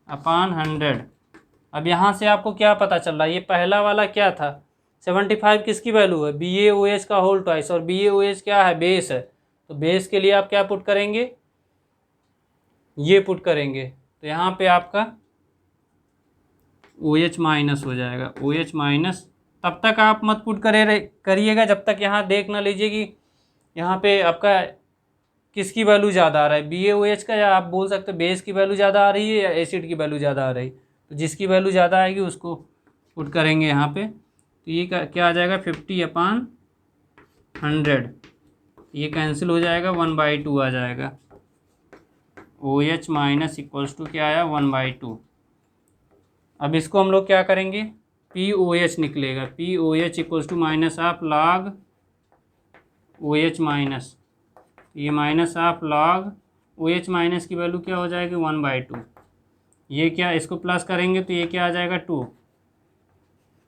अपान 100। अब यहाँ से आपको क्या पता चल रहा है, ये पहला वाला क्या था, 75 किसकी वैल्यू है, BaOH का होल ट्वाइस, और BaOH क्या है, बेस है। तो बेस के लिए आप क्या पुट करेंगे, ये पुट करेंगे। तो यहाँ पे आपका OH माइनस हो जाएगा, OH माइनस। तब तक आप मत पुट करिएगा जब तक यहाँ देख ना लीजिए कि यहाँ पे आपका किसकी वैल्यू ज़्यादा आ रहा है, BaOH का, या आप बोल सकते हैं बेस की वैल्यू ज़्यादा आ रही है या एसिड की वैल्यू ज़्यादा आ रही। तो जिसकी वैल्यू ज़्यादा आएगी उसको पुट करेंगे यहाँ पे। तो ये क्या आ जाएगा, 50/100। ये कैंसिल हो जाएगा, 1/2 आ जाएगा। OH माइनस इक्वल्स टू क्या आया, 1/2। अब इसको हम लोग क्या करेंगे, POH निकलेगा, POH equals to minus of log OH minus. ये minus of log OH minus की वैल्यू क्या हो जाएगी, 1/2। ये क्या, इसको प्लस करेंगे तो ये क्या आ जाएगा, 2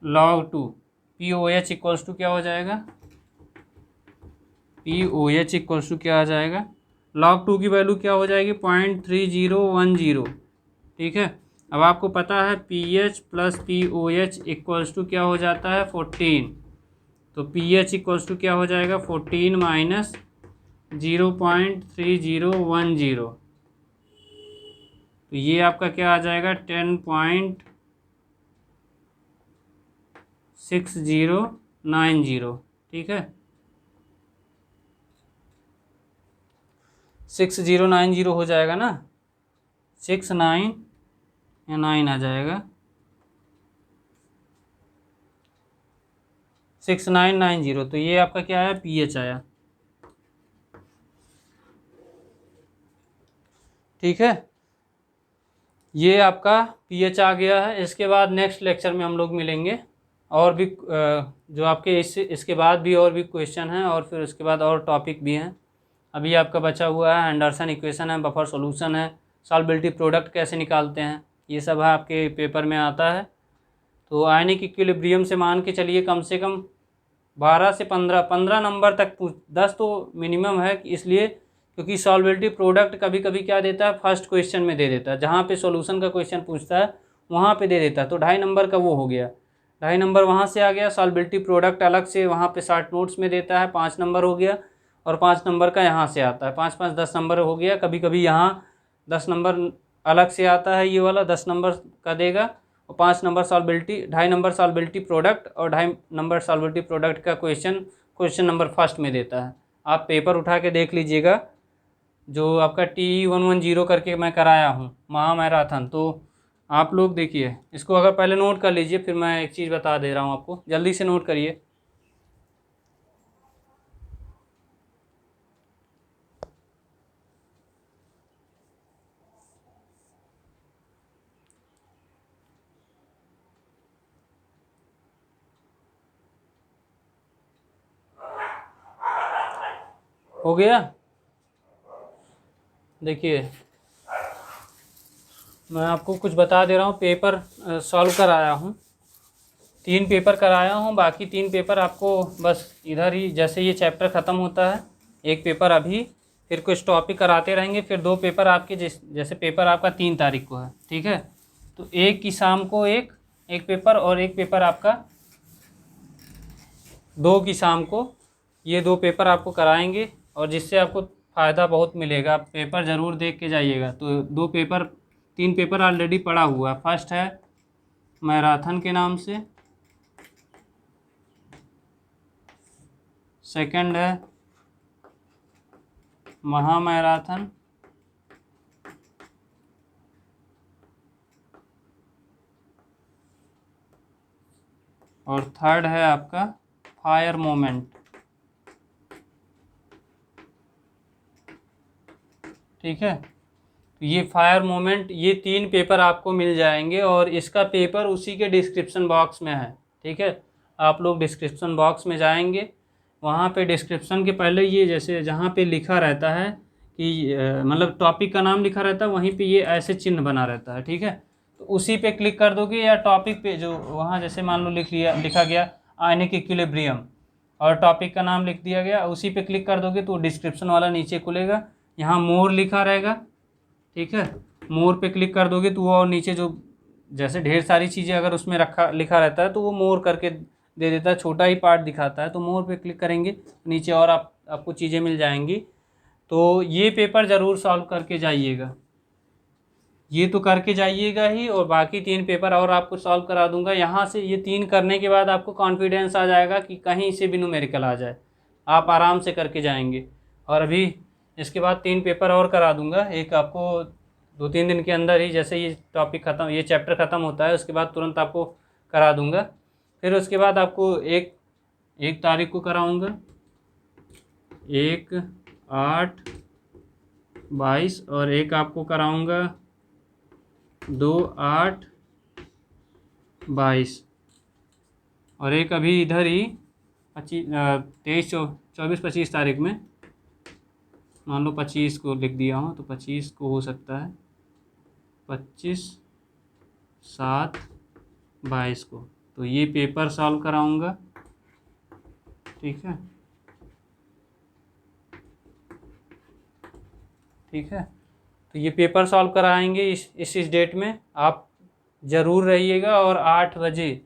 log 2। POH इक्वल्स टू क्या हो जाएगा, POH इक्वल्स टू क्या आ जाएगा, log 2 की वैल्यू क्या हो जाएगी, 0.3010, ठीक है। अब आपको पता है pH plus POH equals to क्या हो जाता है, 14। तो pH इक्वल्स टू क्या हो जाएगा, 14 माइनस 0.3010। तो ये आपका क्या आ जाएगा, 10.6090, ठीक है। 6090 हो जाएगा ना, 69 या 9 आ जाएगा, 6990। तो ये आपका क्या आया, pH आया। ठीक है, ये आपका पीएच आ गया है। इसके बाद नेक्स्ट लेक्चर में हम लोग मिलेंगे, और भी जो आपके इसके बाद भी और भी क्वेश्चन हैं, और फिर उसके बाद और टॉपिक भी हैं। अभी आपका बचा हुआ है एंडरसन इक्वेशन है, बफर सॉल्यूशन है, सॉल्वेबिलिटी प्रोडक्ट कैसे निकालते हैं, ये सब है आपके पेपर में आता है। तो आयनिक इक्विलिब्रियम से मान के चलिए कम से कम 12 से 15 नंबर तक 10 तो मिनिमम है, इसलिए क्योंकि सॉल्वेबिलिटी प्रोडक्ट कभी कभी क्या देता है, फर्स्ट क्वेश्चन में दे देता है, जहाँ पे सॉल्यूशन का क्वेश्चन पूछता है वहाँ पे दे देता है, तो 2.5 नंबर का वो हो गया, 2.5 नंबर वहाँ से आ गया। सॉल्वेबिलिटी प्रोडक्ट अलग से वहाँ पे शॉर्ट नोट्स में देता है, 5 नंबर हो गया, और 5 नंबर का यहाँ से आता है, 5 5 10 नंबर हो गया। कभी कभी यहाँ 10 नंबर अलग से आता है, ये वाला 10 नंबर का देगा, और 5 नंबर सॉल्वेबिलिटी, 2.5 नंबर सॉल्वेबिलिटी प्रोडक्ट, और 2.5 नंबर सॉल्वेबिलिटी प्रोडक्ट का क्वेश्चन नंबर फर्स्ट में देता है। आप पेपर उठा के देख लीजिएगा, जो आपका TE110 करके मैं कराया हूँ महा मैराथन, तो आप लोग देखिए इसको, अगर पहले नोट कर लीजिए, फिर मैं एक चीज़ बता दे रहा हूँ आपको, जल्दी से नोट करिए। हो गया? देखिए मैं आपको कुछ बता दे रहा हूँ, पेपर सॉल्व कराया हूँ, 3 पेपर कराया हूँ, बाकी 3 पेपर आपको बस इधर ही, जैसे ये चैप्टर ख़त्म होता है, एक पेपर अभी, फिर कुछ टॉपिक कराते रहेंगे, फिर 2 पेपर आपके, जैसे पेपर आपका 3 तारीख को है, ठीक है, तो एक की शाम को एक पेपर, और एक पेपर आपका 2 की शाम को, ये 2 पेपर आपको कराएंगे, और जिससे आपको फ़ायदा बहुत मिलेगा। आप पेपर ज़रूर देख के जाइएगा। तो 3 पेपर ऑलरेडी पड़ा हुआ है। फर्स्ट है मैराथन के नाम से, सेकंड है महा मैराथन, और थर्ड है आपका फायर मोमेंट, ठीक है। तो ये फायर मोमेंट, ये 3 पेपर आपको मिल जाएंगे, और इसका पेपर उसी के डिस्क्रिप्शन बॉक्स में है, ठीक है। आप लोग डिस्क्रिप्शन बॉक्स में जाएंगे, वहाँ पे डिस्क्रिप्शन के पहले ये जैसे जहाँ पे लिखा रहता है कि मतलब टॉपिक का नाम लिखा रहता है, वहीं पे ये ऐसे चिन्ह बना रहता है, ठीक है। तो उसी पे क्लिक कर दोगे, या टॉपिक पे जो वहाँ जैसे मान लो लिखा गया आयनिक इक्विलिब्रियम, और टॉपिक का नाम लिख दिया गया, उसी पे क्लिक कर दोगे तो डिस्क्रिप्शन वाला नीचे खुलेगा, यहाँ मोर लिखा रहेगा, ठीक है। मोर पे क्लिक कर दोगे तो वो, और नीचे जो जैसे ढेर सारी चीज़ें अगर उसमें लिखा रहता है तो वो मोर करके दे देता है, छोटा ही पार्ट दिखाता है, तो मोर पे क्लिक करेंगे नीचे और आपको चीज़ें मिल जाएंगी। तो ये पेपर ज़रूर सॉल्व करके जाइएगा, ये तो करके जाइएगा ही, और बाकी 3 पेपर और आपको सॉल्व करा दूंगा। यहाँ से ये 3 करने के बाद आपको कॉन्फिडेंस आ जाएगा कि कहीं से भी न्यूमेरिकल आ जाए, आप आराम से करके जाएंगे। और अभी इसके बाद 3 पेपर और करा दूंगा, एक आपको 2-3 दिन के अंदर ही, जैसे ये टॉपिक ख़त्म, ये चैप्टर ख़त्म होता है, उसके बाद तुरंत आपको करा दूंगा। फिर उसके बाद आपको एक तारीख को कराऊंगा, 1/8/22, और एक आपको कराऊंगा 2/8/22, और एक अभी इधर ही 24-25 तारीख में, मान लो 25 को लिख दिया हूँ, तो 25 को हो सकता है 25/7/22 को, तो ये पेपर सॉल्व कराऊंगा, ठीक है, ठीक है। तो ये पेपर सॉल्व कराएंगे इस डेट में, आप ज़रूर रहिएगा। और 8 बजे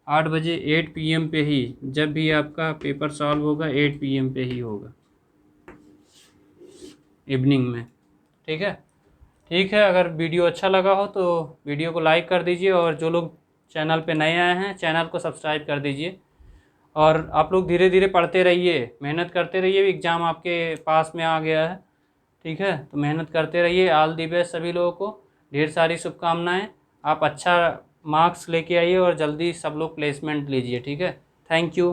8 PM पे ही, जब भी आपका पेपर सॉल्व होगा 8 PM पे ही होगा, इवनिंग में, ठीक है। ठीक है, अगर वीडियो अच्छा लगा हो तो वीडियो को लाइक कर दीजिए, और जो लोग चैनल पे नए आए हैं चैनल को सब्सक्राइब कर दीजिए। और आप लोग धीरे धीरे पढ़ते रहिए, मेहनत करते रहिए, एग्ज़ाम आपके पास में आ गया है, ठीक है। तो मेहनत करते रहिए। ऑल दी बेस्ट सभी लोगों को, ढेर सारी शुभकामनाएं। आप अच्छा मार्क्स लेके आइए, और जल्दी सब लोग प्लेसमेंट लीजिए, ठीक है। Thank you.